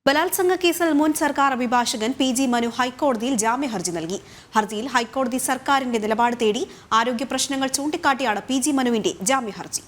ബലാത്സംഗ കേസിൽ മുൻ സർക്കാർ അഭിഭാഷകൻ പി.ജി. മനു ഹൈക്കോടതിയിൽ ജാമ്യ ഹർജി നൽകി. ഹർജിയിൽ ഹൈക്കോടതി സർക്കാരിന്റെ നിലപാട് തേടി. ആരോഗ്യ പ്രശ്നങ്ങൾ ചൂണ്ടിക്കാട്ടിയാണ് പി.ജി. മനുവിന്റെ ജാമ്യ ഹർജി.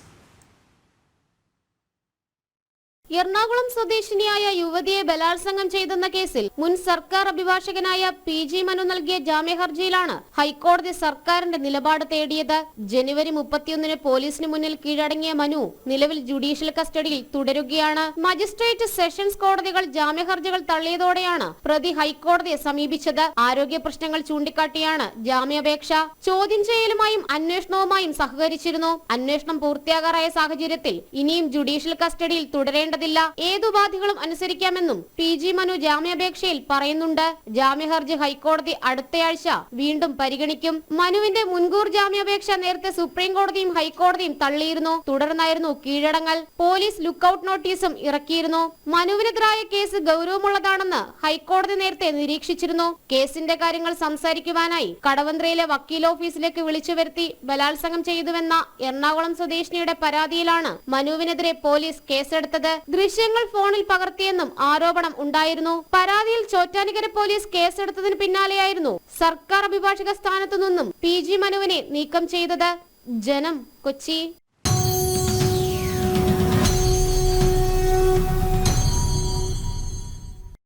എറണാകുളം സ്വദേശിനിയായ യുവതിയെ ബലാത്സംഗം ചെയ്തെന്ന കേസിൽ മുൻ സർക്കാർ അഭിഭാഷകനായ പി.ജി. മനു നൽകിയ ജാമ്യ ഹർജിയിലാണ് ഹൈക്കോടതി സർക്കാരിന്റെ നിലപാട് തേടിയത്. ജനുവരി 31-ന് പോലീസിന് മുന്നിൽ കീഴടങ്ങിയ മനു നിലവിൽ ജുഡീഷ്യൽ കസ്റ്റഡിയിൽ തുടരുകയാണ്. മജിസ്ട്രേറ്റ് സെഷൻസ് കോടതികൾ ജാമ്യ ഹർജികൾ തള്ളിയതോടെയാണ് പ്രതി ഹൈക്കോടതിയെ സമീപിച്ചത്. ആരോഗ്യ പ്രശ്നങ്ങൾ ചൂണ്ടിക്കാട്ടിയാണ് ജാമ്യാപേക്ഷ. ചോദ്യം ചെയ്യലുമായും അന്വേഷണവുമായും സഹകരിച്ചിരുന്നു. അന്വേഷണം പൂർത്തിയാകാറായ സാഹചര്യത്തിൽ ഇനിയും ജുഡീഷ്യൽ കസ്റ്റഡിയിൽ തുടരേണ്ടതില്ല. ഏതുപാധികളും അനുസരിക്കാമെന്നും പി.ജി. മനു ജാമ്യാപേക്ഷയിൽ പറയുന്നുണ്ട്. ജാമ്യഹർജി ഹൈക്കോടതി അടുത്തയാഴ്ച വീണ്ടും പരിഗണിക്കും. മനുവിന്റെ മുൻകൂർ ജാമ്യാപേക്ഷ നേരത്തെ സുപ്രീം കോടതിയും ഹൈക്കോടതിയും തള്ളിയിരുന്നു. തുടർന്നായിരുന്നു കീഴടങ്ങൽ. പോലീസ് ലുക്കൌട്ട് നോട്ടീസും ഇറക്കിയിരുന്നു. മനുവിനെതിരായ കേസ് ഗൗരവമുള്ളതാണെന്ന് ഹൈക്കോടതി നേരത്തെ നിരീക്ഷിച്ചിരുന്നു. കേസിന്റെ കാര്യങ്ങൾ സംസാരിക്കുവാനായി കടവന്ത്രയിലെ വക്കീൽ ഓഫീസിലേക്ക് വിളിച്ചു വരുത്തി ബലാത്സംഗം ചെയ്തുവെന്ന എറണാകുളം സ്വദേശിനിയുടെ പരാതിയിലാണ് മനുവിനെതിരെ പോലീസ് കേസെടുത്തത്. ദൃശ്യങ്ങൾ ഫോണിൽ പകർത്തിയെന്നും ആരോപണം ഉണ്ടായിരുന്നു. പരാതിയിൽ ചോറ്റാനിക്കര പോലീസ് കേസെടുത്തതിന് പിന്നാലെയായിരുന്നു സർക്കാർ അഭിഭാഷക സ്ഥാനത്തു നിന്നും പി.ജി. മനുവിനെ നീക്കം ചെയ്തത്. ജനം, കൊച്ചി.